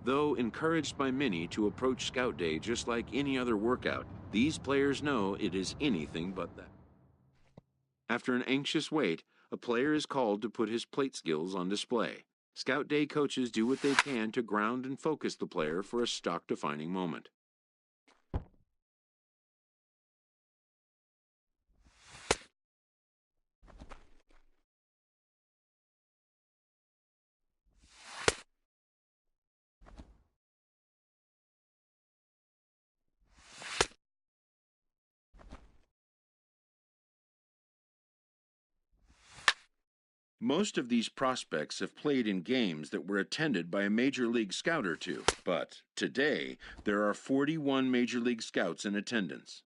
Though encouraged by many to approach Scout Day just like any other workout, these players know it is anything but that. After an anxious wait, a player is called to put his plate skills on display. Scout Day coaches do what they can to ground and focus the player for a stock-defining moment. Most of these prospects have played in games that were attended by a Major League Scout or two, but today there are 41 Major League Scouts in attendance.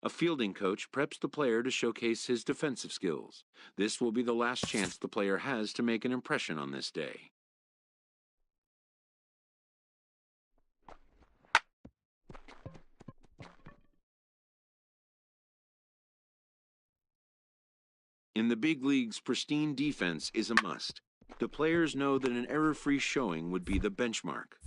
A fielding coach preps the player to showcase his defensive skills. This will be the last chance the player has to make an impression on this day. In the big leagues, pristine defense is a must. The players know that an error-free showing would be the benchmark.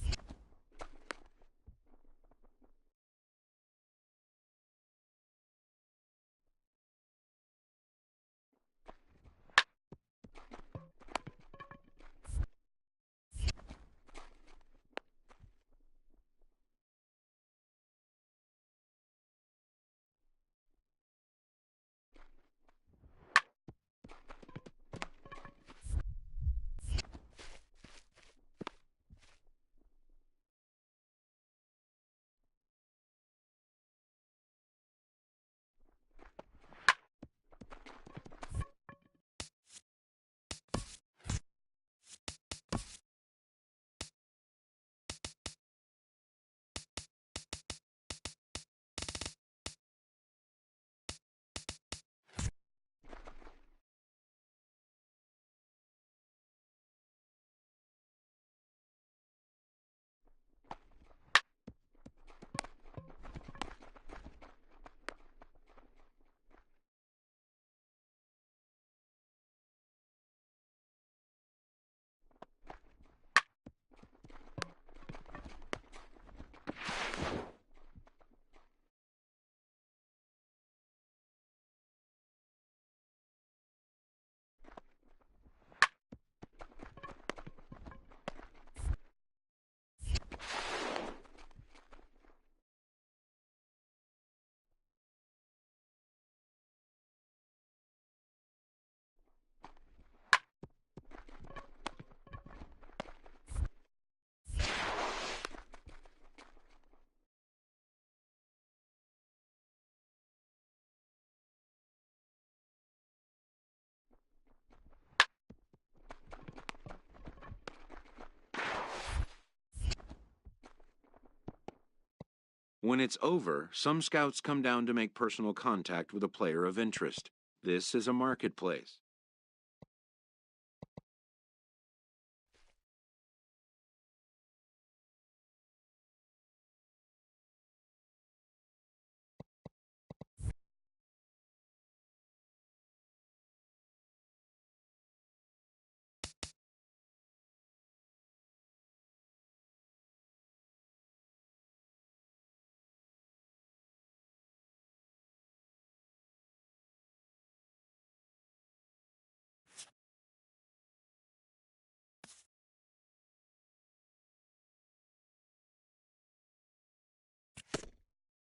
When it's over, some scouts come down to make personal contact with a player of interest. This is a marketplace.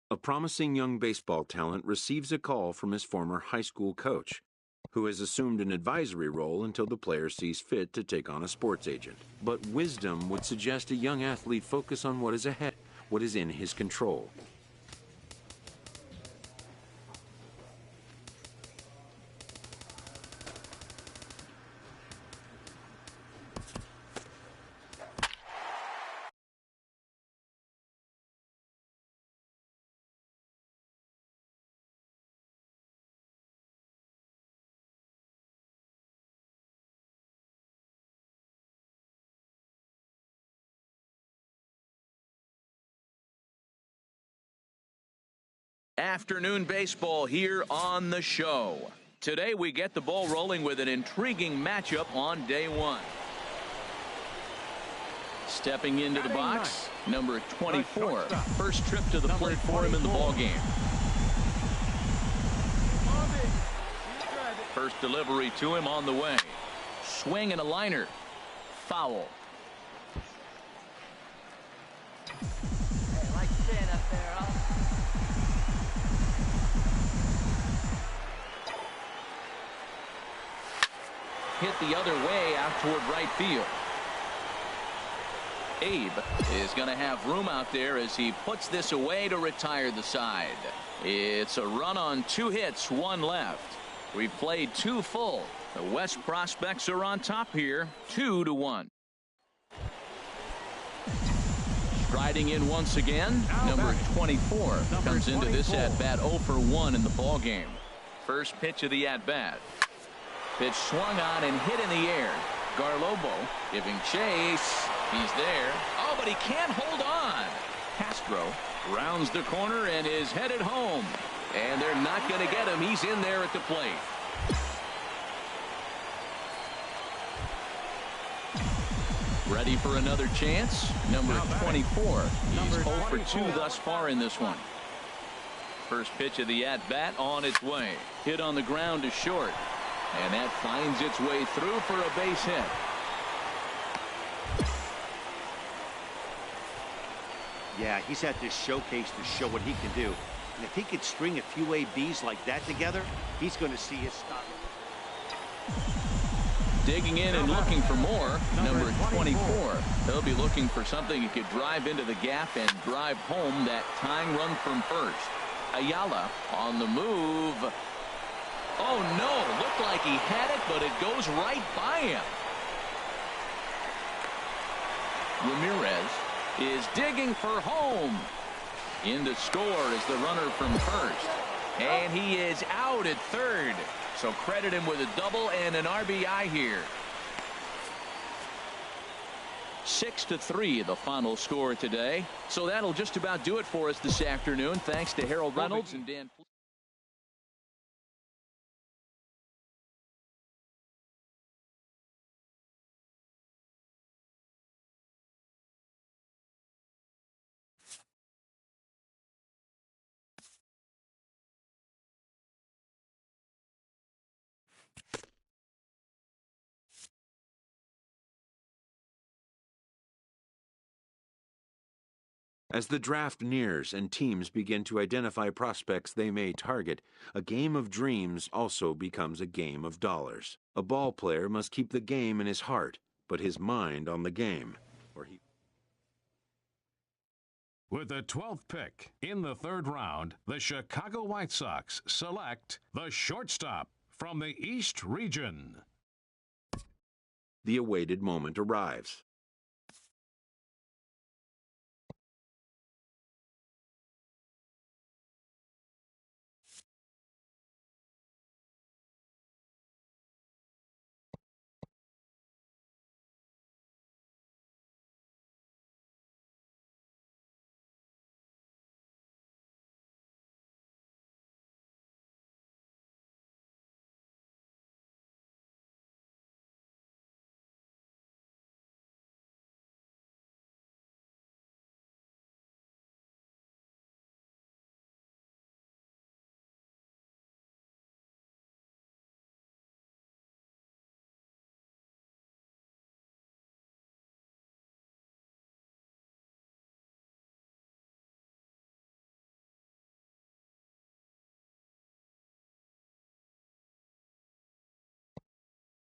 A promising young baseball talent receives a call from his former high school coach, who has assumed an advisory role until the player sees fit to take on a sports agent. But wisdom would suggest a young athlete focus on what is ahead, what is in his control. Afternoon baseball here on the show. Today we get the ball rolling with an intriguing matchup on day one. Stepping into the box, number 24. First trip to the plate for him in the ball game. First delivery to him on the way. Swing and a liner. Foul. Hit the other way out toward right field. Abe is going to have room out there as he puts this away to retire the side. It's a run on 2 hits, 1 left. We've played 2 full. The West prospects are on top here, 2-1. Striding in once again, number 24 comes into this at-bat 0 for 1 in the ball game. First pitch of the at-bat. Pitch swung on and hit in the air. Garlobo giving chase. He's there. Oh, but he can't hold on. Castro rounds the corner and is headed home. And they're not going to get him. He's in there at the plate. Ready for another chance? Number 24. He's 0 for 2 thus far in this one. First pitch of the at-bat on its way. Hit on the ground to short. And that finds its way through for a base hit. Yeah, he's had this showcase to show what he can do. And if he could string a few ABs like that together, he's going to see his stop. Digging in and looking for more, number 24. They'll be looking for something he could drive into the gap and drive home that tying run from first. Ayala on the move. Oh, no. Looked like he had it, but it goes right by him. Ramirez is digging for home. In to score is the runner from first. And he is out at third. So credit him with a double and an RBI here. 6-3 the final score today. So that'll just about do it for us this afternoon. Thanks to Harold Reynolds and Dan. As the draft nears and teams begin to identify prospects they may target, a game of dreams also becomes a game of dollars. A ball player must keep the game in his heart, but his mind on the game. With the 12th pick in the 3rd round, the Chicago White Sox select the shortstop from the East Region. The awaited moment arrives.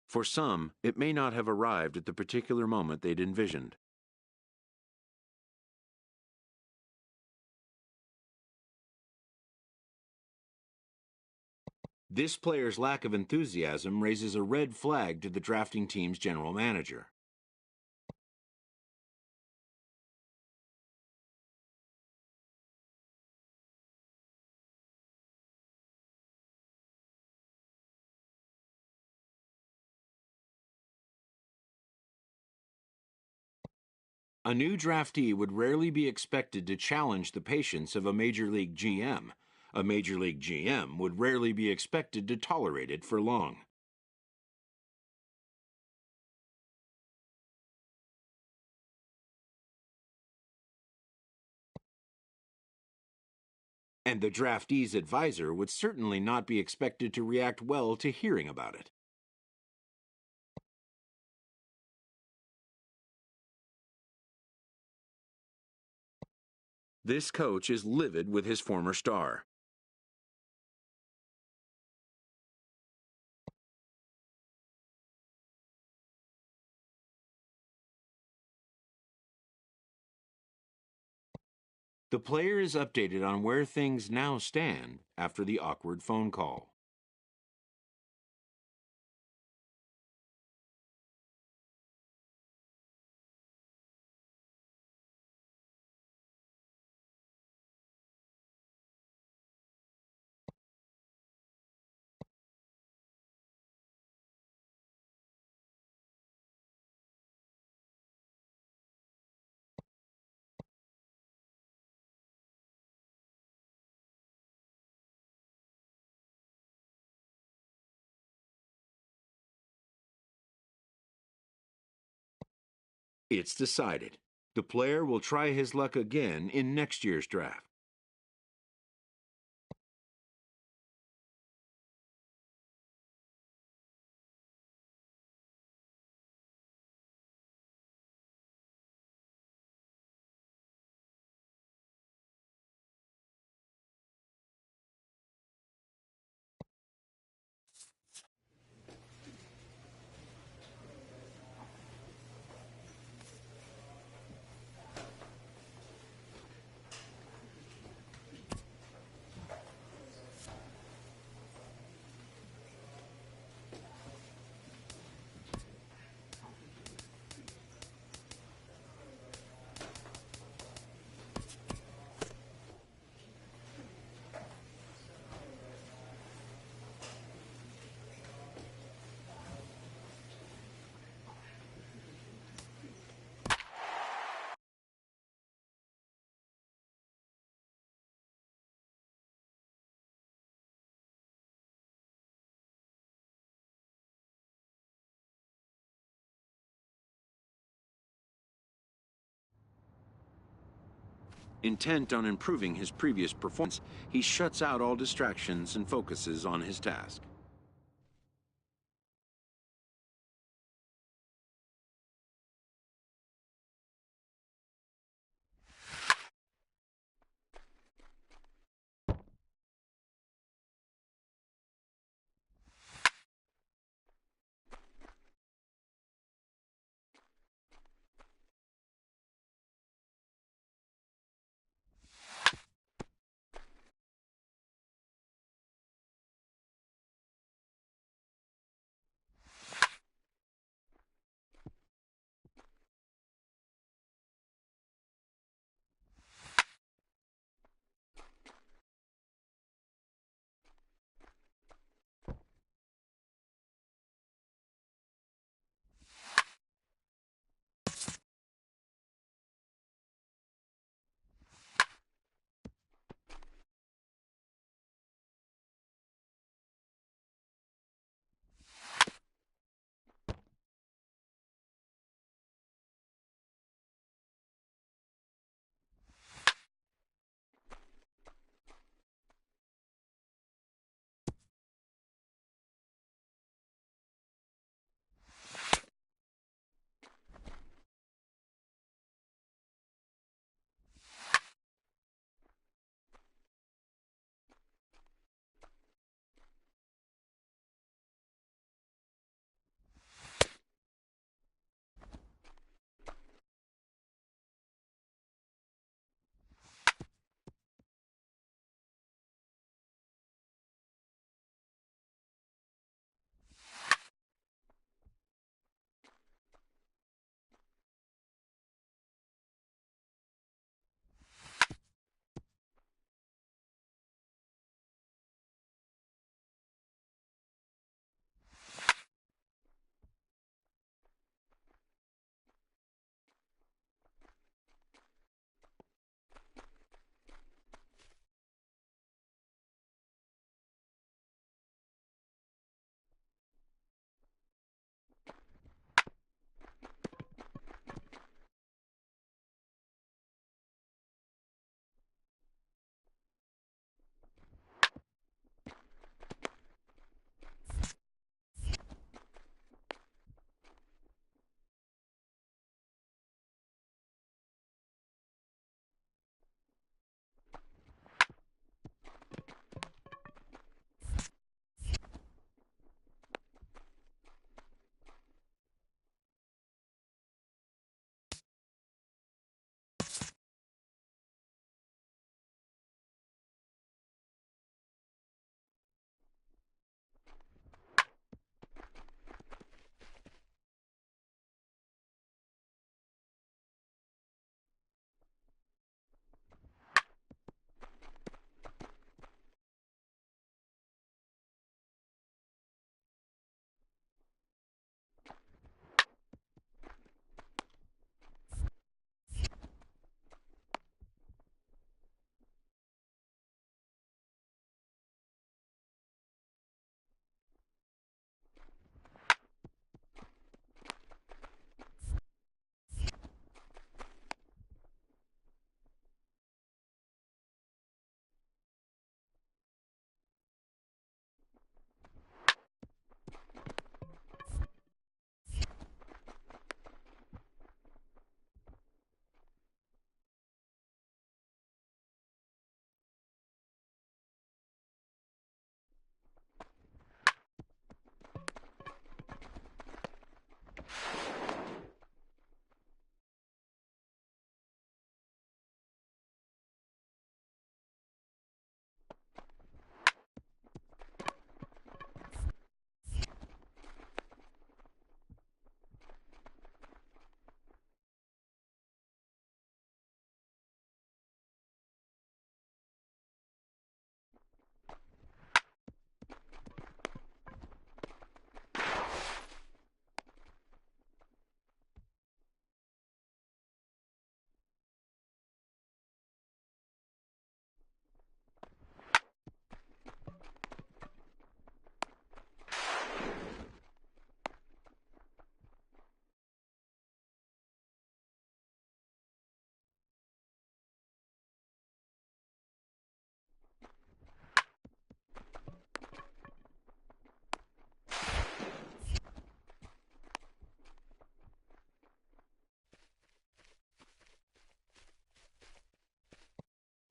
For some, it may not have arrived at the particular moment they'd envisioned. This player's lack of enthusiasm raises a red flag to the drafting team's general manager. A new draftee would rarely be expected to challenge the patience of a Major League GM. A Major League GM would rarely be expected to tolerate it for long. And the draftee's advisor would certainly not be expected to react well to hearing about it. This coach is livid with his former star. The player is updated on where things now stand after the awkward phone call. It's decided. The player will try his luck again in next year's draft. Intent on improving his previous performance, he shuts out all distractions and focuses on his task.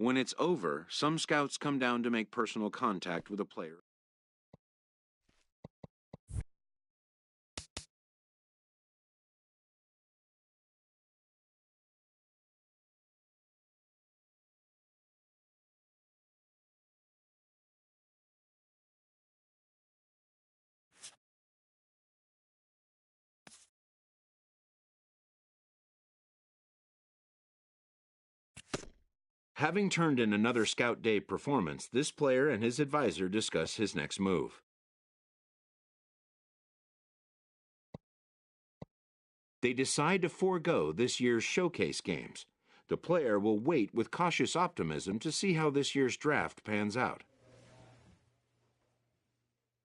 When it's over, some scouts come down to make personal contact with a player. Having turned in another Scout Day performance, this player and his advisor discuss his next move. They decide to forego this year's showcase games. The player will wait with cautious optimism to see how this year's draft pans out.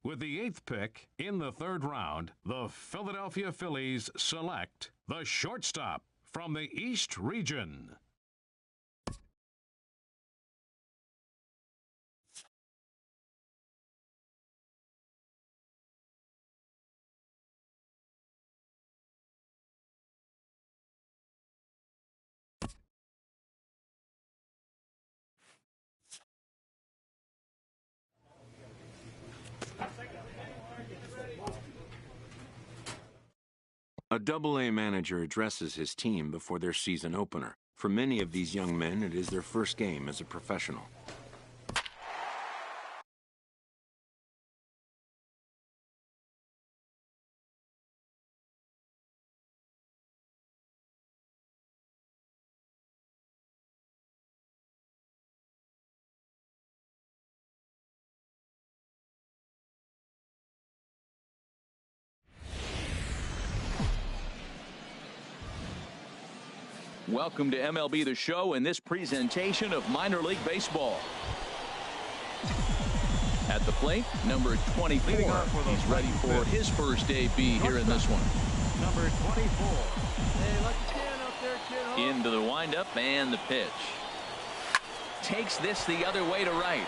With the 8th pick in the 3rd round, the Philadelphia Phillies select the shortstop from the East Region. A Double-A manager addresses his team before their season opener. For many of these young men, it is their first game as a professional. Welcome to MLB The Show and this presentation of minor league baseball. At the plate, number 24. He's ready for his first AB here in this one. Number 24. Hey, let the stand up there, kid. Into the windup and the pitch. Takes this the other way to right.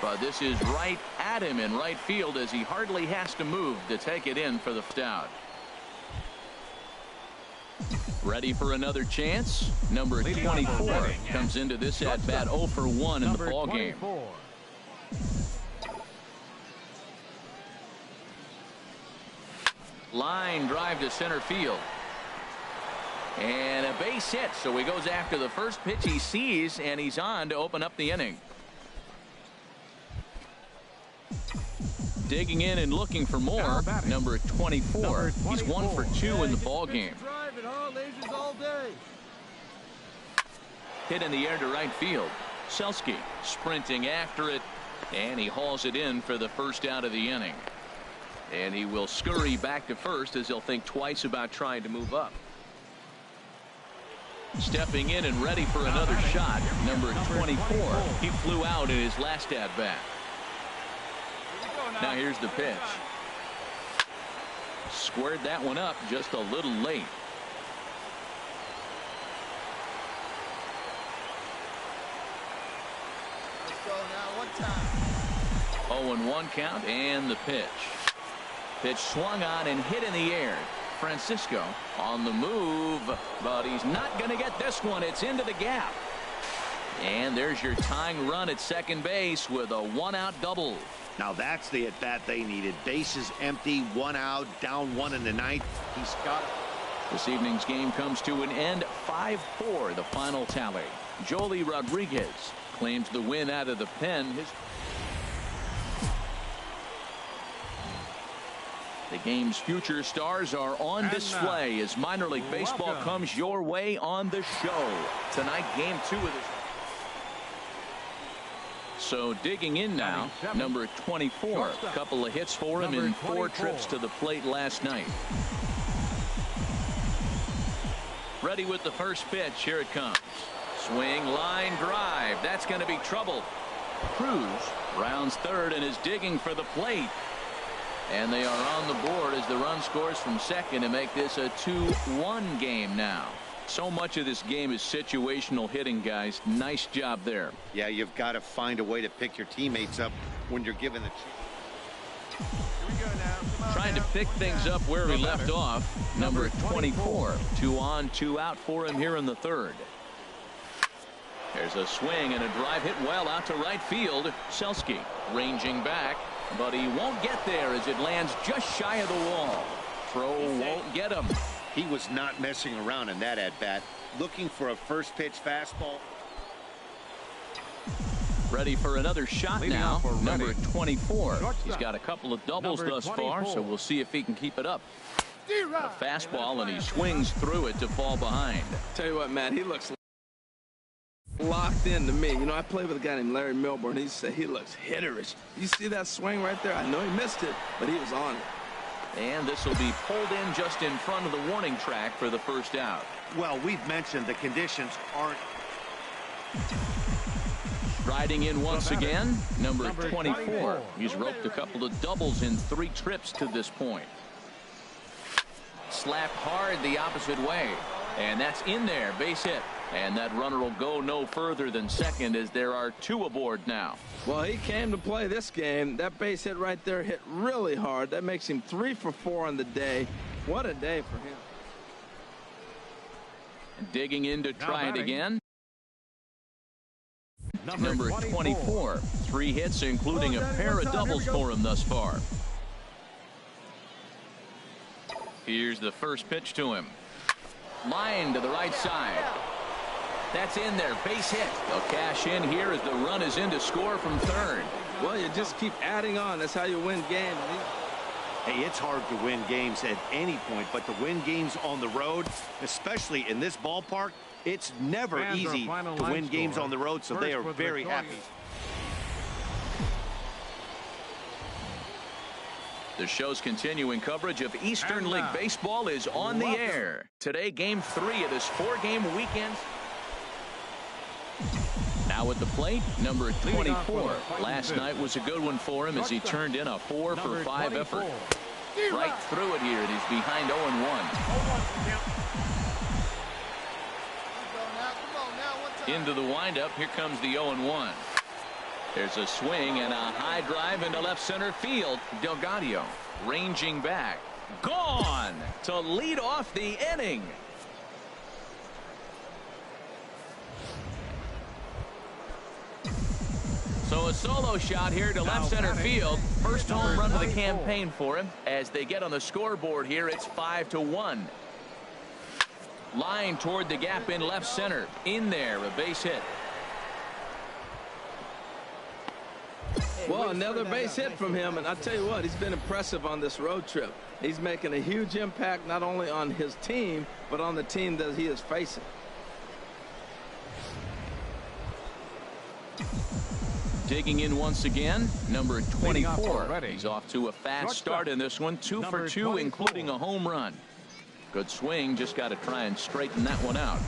But this is right at him in right field as he hardly has to move to take it in for the out. Ready for another chance? Number 24 comes into this at bat 0 for 1 in the ball game. Line drive to center field. And a base hit, so he goes after the first pitch he sees, and he's on to open up the inning. Digging in and looking for more, number 24. He's 1 for 2 in the ball game. Hit in the air to right field. Selski sprinting after it, and he hauls it in for the first out of the inning. And he will scurry back to first as he'll think twice about trying to move up. Stepping in and ready for another shot, number 24. He flew out in his last at bat. Now here's the pitch. Squared that one up just a little late. Let's go now, 0-1 count and the pitch. Pitch swung on and hit in the air. Francisco on the move, but he's not going to get this one. It's into the gap. And there's your tying run at second base with a 1-out double. Now that's the at-bat they needed. Bases empty, 1 out, down 1 in the ninth. He's got it. This evening's game comes to an end. 5-4 the final tally. Joely Rodriguez claims the win out of the pen. The game's future stars are on display as minor league baseball comes your way on the show. Tonight, game 2 of this. So digging in now, number 24. A couple of hits for him in 4 trips to the plate last night. Ready with the first pitch. Here it comes. Swing, line drive. That's going to be trouble. Cruz rounds third and is digging for the plate. And they are on the board as the run scores from second to make this a 2-1 game now. So much of this game is situational hitting, guys. Nice job there. Yeah, you've got to find a way to pick your teammates up when you're given the chance. Trying to pick things up where he left off. Number 24. 2 on, 2 out for him here in the third. There's a swing and a drive hit well out to right field. Selski ranging back, but he won't get there as it lands just shy of the wall. Throw won't get him. He was not messing around in that at-bat, looking for a first pitch fastball. Ready for another shot Leading now. off for Number Ready. 24. Shortstop. He's got a couple of doubles Number thus far, 24. so we'll see if he can keep it up. A fastball, and he swings through it to fall behind. Tell you what, Matt, he looks locked in to me. You know, I played with a guy named Larry Milburn. He said he looks hitterish. You see that swing right there? I know he missed it, but he was on it. And this will be pulled in just in front of the warning track for the first out. Well, we've mentioned the conditions aren't. Riding in once again, number 24. 24. He's roped a couple of doubles in 3 trips to this point. Slapped hard the opposite way, and that's in there, base hit. And that runner will go no further than second as there are 2 aboard now. Well, he came to play this game. That base hit right there hit really hard. That makes him 3 for 4 on the day. What a day for him. Digging in to try it batting. again. Number 24. 3 hits, including a pair of doubles for him thus far. Here's the first pitch to him. Line to the right side. That's in there. Base hit. They'll cash in here as the run is in to score from third. Well, you just keep adding on. That's how you win games. Hey, it's hard to win games at any point, but to win games on the road, especially in this ballpark, it's never Fans are easy final to line win games score. on the road, so they First are was very victorious. happy. The show's continuing coverage of Eastern And League now, Baseball is on the welcome. air. Today, Game 3 of this 4-game weekend. Now at the plate, number Leading off 24. for the fighting Last fifth. night was a good one for him as he Shortstop. turned in a 4 for Number 5 24. effort. Right through it here, and he's behind 0-1. Into the windup, here comes the 0-1. There's a swing and a high drive into left center field. Delgado ranging back. Gone to lead off the inning. So a solo shot here to left center field. First home run of the campaign for him. As they get on the scoreboard here, it's 5-1. Line toward the gap in left center. In there, a base hit. Well, another base hit from him, and I tell you what, he's been impressive on this road trip. He's making a huge impact not only on his team, but on the team that he is facing. Digging in once again, number 24. Ready. He's off to a fast Shortstop. start in this one. 2 for Number 2, 24. including a home run. Good swing, just got to try and straighten that one out.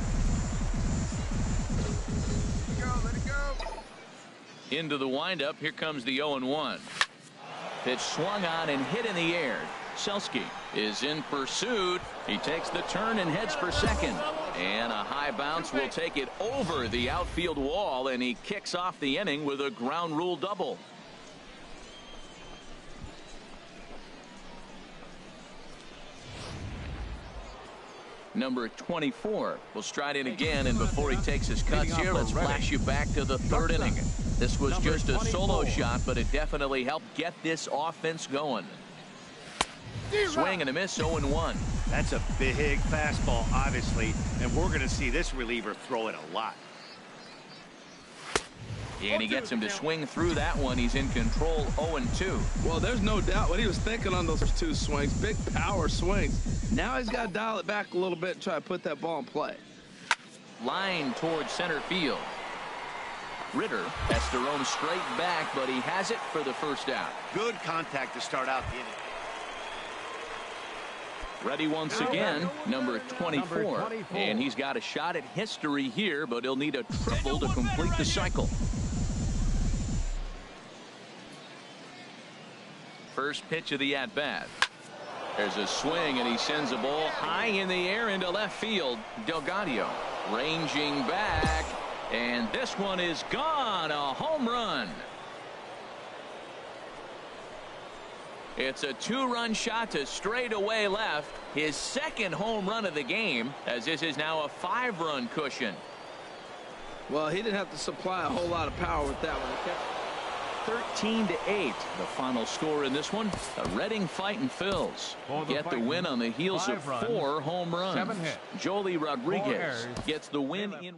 Into the windup, here comes the 0-1. Pitch swung on and hit in the air. Selski is in pursuit. He takes the turn and heads for second. And a high bounce will take it over the outfield wall, and he kicks off the inning with a ground rule double. Number 24 will stride in again, and before he takes his cuts here, let's flash you back to the 3rd inning. This was just a solo shot, but it definitely helped get this offense going. Swing and a miss, 0-1. That's a big fastball, obviously, and we're going to see this reliever throw it a lot. And he gets him to swing through that one. He's in control, 0-2. Well, there's no doubt what he was thinking on those 2 swings. Big power swings. Now he's got to dial it back a little bit and try to put that ball in play. Line towards center field. Ritter has to roam straight back, but he has it for the first out. Good contact to start out the inning. Ready once again, number 24. Number 24. And he's got a shot at history here, but he'll need a triple to complete the cycle. First pitch of the at-bat. There's a swing, and he sends a ball high in the air into left field. Delgado ranging back, and this one is gone. A home run. It's a 2-run shot to straightaway left. His 2nd home run of the game, as this is now a 5-run cushion. Well, he didn't have to supply a whole lot of power with that one. 13-8, the final score in this one. The Reading Fightin' Phils get the win on the heels of 4 home runs. 7 hits. Joely Rodriguez gets the win in.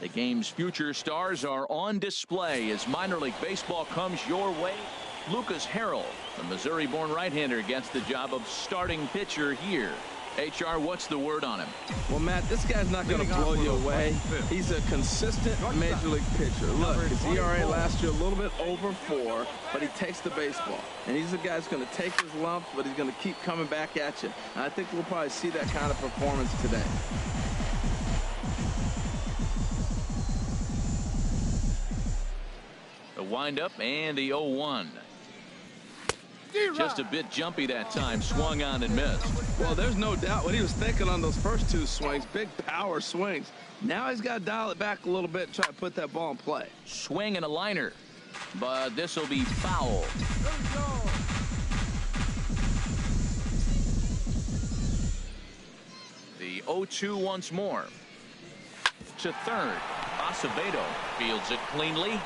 The game's future stars are on display as minor league baseball comes your way. Lucas Harrell, the Missouri-born right-hander, gets the job of starting pitcher here. HR, what's the word on him? Well, Matt, this guy's not going to blow you away. He's a consistent major league pitcher. Look, his ERA last year a little bit over 4, but he takes the baseball. And he's a guy who's going to take his lumps, but he's going to keep coming back at you. And I think we'll probably see that kind of performance today. The windup and the 0-1. Just a bit jumpy that time, swung on and missed. Well, there's no doubt what he was thinking on those first 2 swings, big power swings. Now he's got to dial it back a little bit and try to put that ball in play. Swing and a liner, but this will be foul. The 0-2 once more. To third, Acevedo fields it cleanly.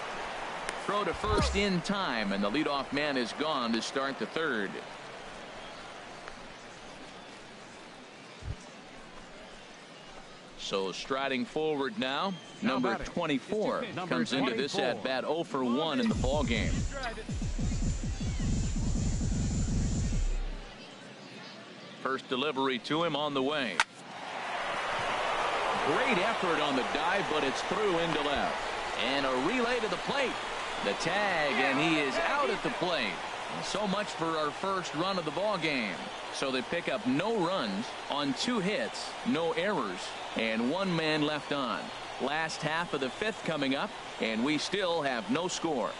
Throw to first in time, and the leadoff man is gone to start the third. So striding forward now, number 24 comes into this at bat 0 for 1 in the ball game. First delivery to him on the way. Great effort on the dive, but it's through into left. And a relay to the plate. The tag, and he is out at the plate. So much for our first run of the ball game. So they pick up no runs on 2 hits, no errors, and 1 man left on. Last half of the 5th coming up, and we still have no score.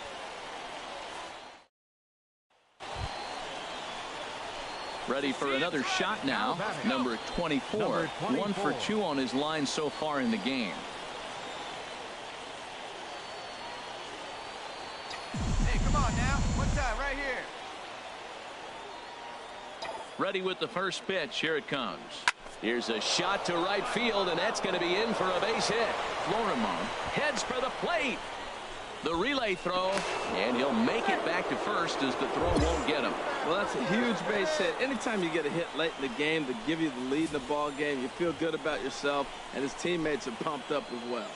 Ready for another shot now. Number 24, 1 for 2 on his line so far in the game. Come on now. One time right here. Ready with the first pitch. Here it comes. Here's a shot to right field, and that's going to be in for a base hit. Florimon heads for the plate. The relay throw, and he'll make it back to first as the throw won't get him. Well, that's a huge base hit. Anytime you get a hit late in the game to give you the lead in the ball game, you feel good about yourself, and his teammates are pumped up as well.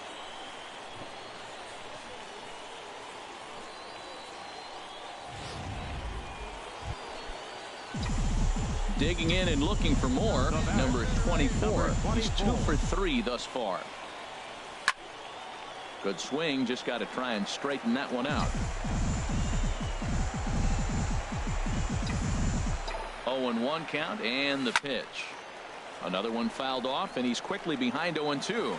Digging in and looking for more, number 24. He's 2 for 3 thus far. Good swing, just got to try and straighten that one out. 0-1 count, and the pitch. Another one fouled off, and he's quickly behind 0-2.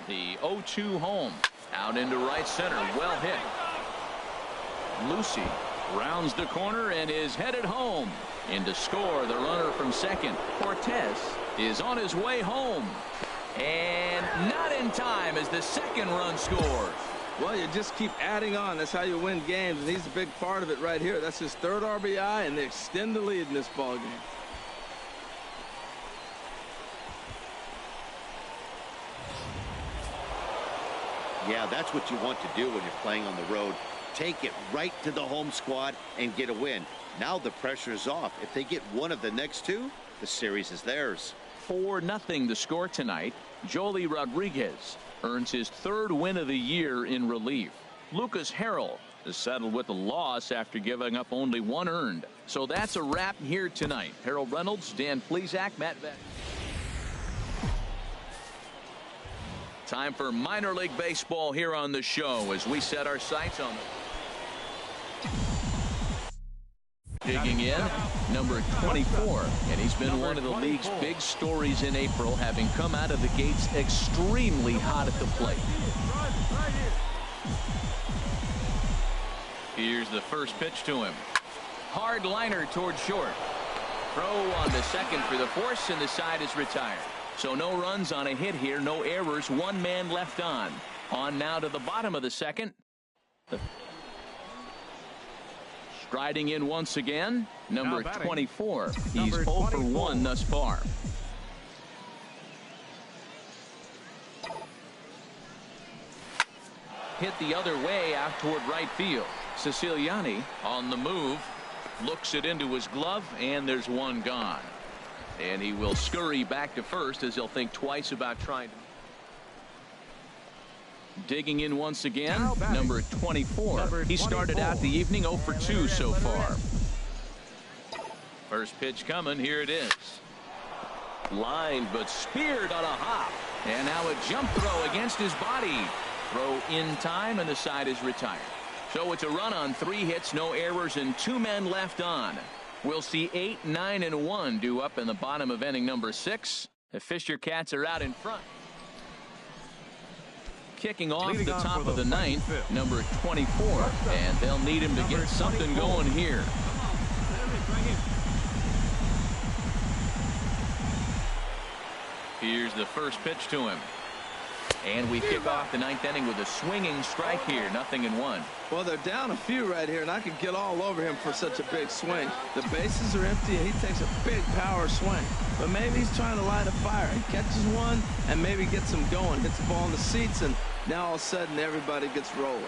The 0-2 home. Out into right center. Well hit. Lucy rounds the corner and is headed home. In to score, the runner from second. Cortez is on his way home. And not in time as the second run scores. Well, you just keep adding on. That's how you win games, and he's a big part of it right here. That's his 3rd RBI, and they extend the lead in this ball game. Yeah, that's what you want to do when you're playing on the road. Take it right to the home squad and get a win. Now the pressure is off. If they get one of the next two, the series is theirs. 4-0 the score tonight. Joely Rodriguez earns his 3rd win of the year in relief. Lucas Harrell is settled with a loss after giving up only 1 earned. So that's a wrap here tonight. Harold Reynolds, Dan Plesac, Matt Vett. Time for minor league baseball here on the show as we set our sights on digging in, number 24, and he's been one of the league's big stories in April, having come out of the gates extremely hot at the plate. Here's the first pitch to him. Hard liner toward short. Throw on the second for the force, and the side is retired. So no runs on a hit here, no errors, 1 man left on. On now to the bottom of the second. Striding in once again, number 24. He's 0 for 1 thus far. Hit the other way out toward right field. Siciliani on the move, looks it into his glove, and there's 1 gone. And he will scurry back to first as he'll think twice about trying to. Digging in once again, number 24. He started out the evening 0 for 2 so far. First pitch coming, here it is. Lined but speared on a hop. And now a jump throw against his body. Throw in time, and the side is retired. So it's a run on 3 hits, no errors, and 2 men left on. We'll see 8, 9, and 1 due up in the bottom of inning number 6. The Fisher Cats are out in front. Kicking off the top of the 9th, number 24, and they'll need him to get something going here. Here's the first pitch to him. And we kick off the 9th inning with a swinging strike here, 0-1. Well, they're down a few right here, and I could get all over him for such a big swing. The bases are empty, and he takes a big power swing. But maybe he's trying to light a fire. He catches one and maybe gets him going, hits the ball in the seats, and now all of a sudden everybody gets rolling.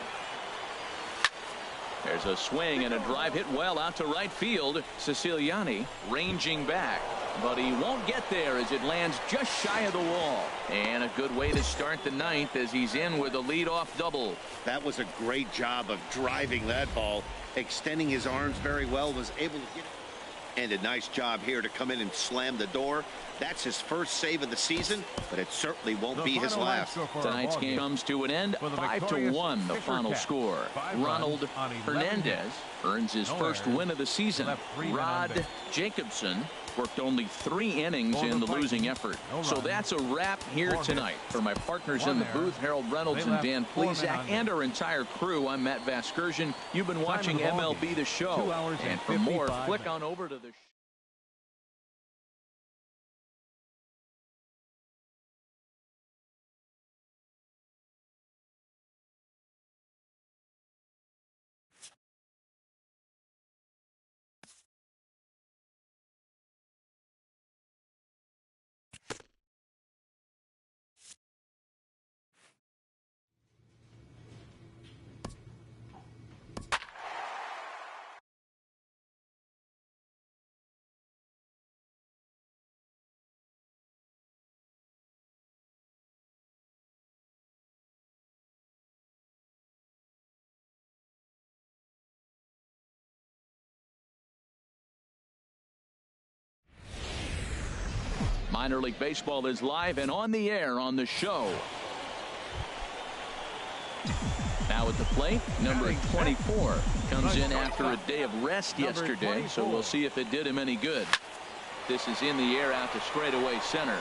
There's a swing and a drive hit well out to right field. Siciliani ranging back, but he won't get there as it lands just shy of the wall. And a good way to start the 9th as he's in with a leadoff double. That was a great job of driving that ball, extending his arms very well, was able to get it. And a nice job here to come in and slam the door. That's his first save of the season, but it certainly won't be his last. Tonight's game comes to an end, 5-1 the final score. Ronald Hernandez earns his first win of the season. Rod Jacobson worked only 3 innings in the losing effort. So that's a wrap here tonight. For my partners in the booth, Harold Reynolds and Dan Plesac, and our entire crew, I'm Matt Vasgersian. You've been watching MLB The Show. And for more, click on over to the Minor League Baseball is live and on the air on the show. Now at the plate, number 24 comes in after a day of rest yesterday, so we'll see if it did him any good. This is in the air out to straightaway center.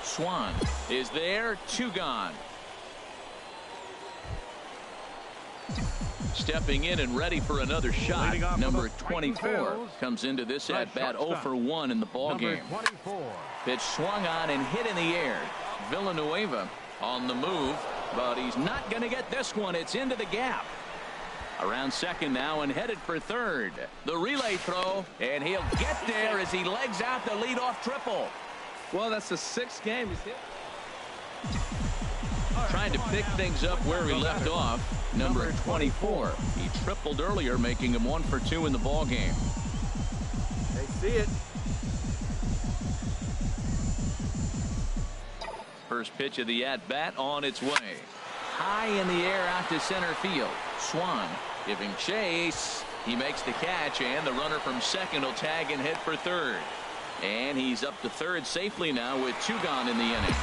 Swan is there, 2 gone. Stepping in and ready for another shot, number 24 comes into this at bat 0 for 1 in the ball game. Pitch swung on and hit in the air. Villanueva on the move, but he's not going to get this one. It's into the gap. Around second now and headed for third. The relay throw, and he'll get there as he legs out the leadoff triple. Well, that's the 6th game he's hit. Trying to pick things up where he left off. Number 24. He tripled earlier, making him 1 for 2 in the ball game. They see it. First pitch of the at-bat on its way. High in the air out to center field. Swan giving chase. He makes the catch, and the runner from second will tag and head for third. And he's up to third safely now with 2 gone in the inning.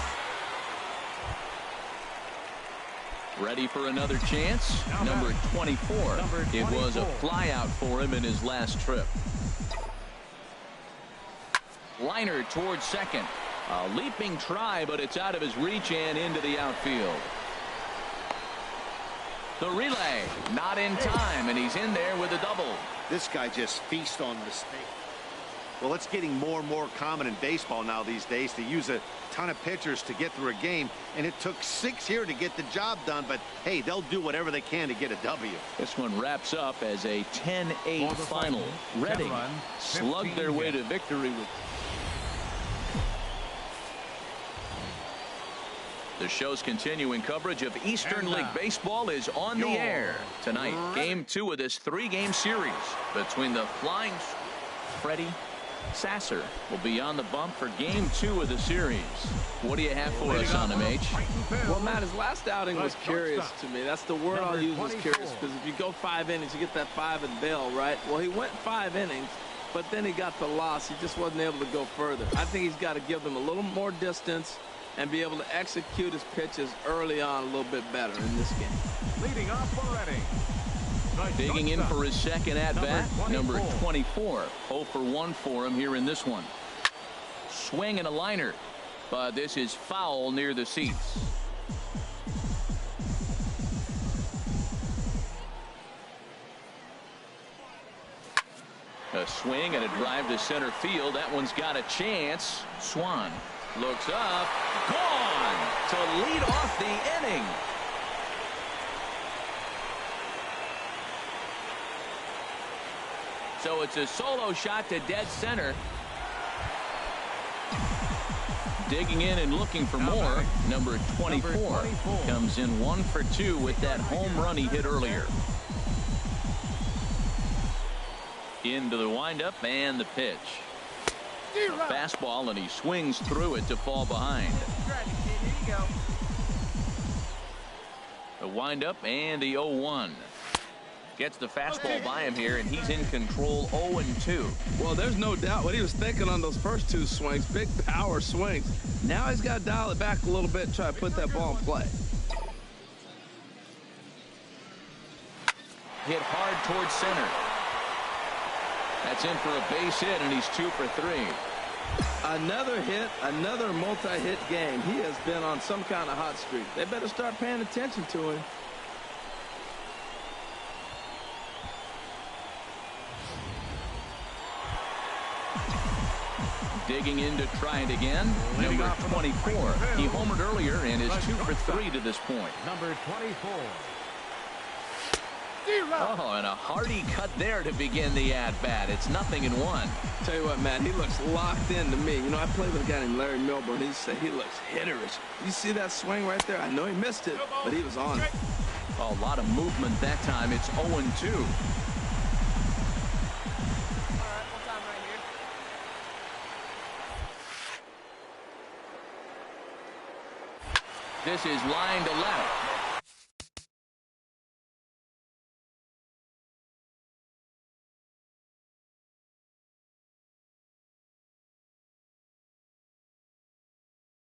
Ready for another chance. Number 24. It was a flyout for him in his last trip. Liner towards second. A leaping try, but it's out of his reach and into the outfield. The relay not in time, and he's in there with a double. This guy just feasts on mistakes. Well, it's getting more and more common in baseball now these days to use a ton of pitchers to get through a game, and it took 6 here to get the job done, but hey, they'll do whatever they can to get a W. This one wraps up as a 10-8 final. Reading slugged their way to victory with. The show's continuing coverage of Eastern League Baseball is on the air. Tonight, Game 2 of this 3-game series between the Flying Freddie Sasser will be on the bump for Game 2 of the series. What do you have for us on him, H? Well, Matt, his last outing was curious to me. That's the word I'll use, is curious, because if you go 5 innings, you get that 5 and bail, right? Well, he went 5 innings, but then he got the loss. He just wasn't able to go further. I think he's got to give them a little more distance and be able to execute his pitches early on a little bit better in this game. Leading off for Reading. Digging in for his second at-bat, number 24. 0 for 1 for him here in this one. Swing and a liner, but this is foul near the seats. A swing and a drive to center field. That one's got a chance. Swan looks up, gone to lead off the inning. So it's a solo shot to dead center. Digging in and looking for more. Number 24 comes in 1 for 2 with that home run he hit earlier. Into the windup and the pitch. A fastball, and he swings through it to fall behind. The windup and the 0-1. Gets the fastball by him here, and he's in control 0-2. Well, there's no doubt what he was thinking on those first 2 swings. Big power swings. Now he's got to dial it back a little bit and try to put that ball in play. Hit hard towards center. That's in for a base hit, and he's 2 for 3. Another hit, another multi-hit game. He has been on some kind of hot streak. They better start paying attention to him. Digging in to try it again. Number 24. He homered earlier and is 2 for 3 to this point. Number 24. Oh, and a hearty cut there to begin the at-bat. It's 0-1. Tell you what, man, he looks locked in to me. You know, I played with a guy named Larry Milburn. He said he looks hitterish. You see that swing right there? I know he missed it, but he was on it. A lot of movement that time. It's 0-2. This is line to left.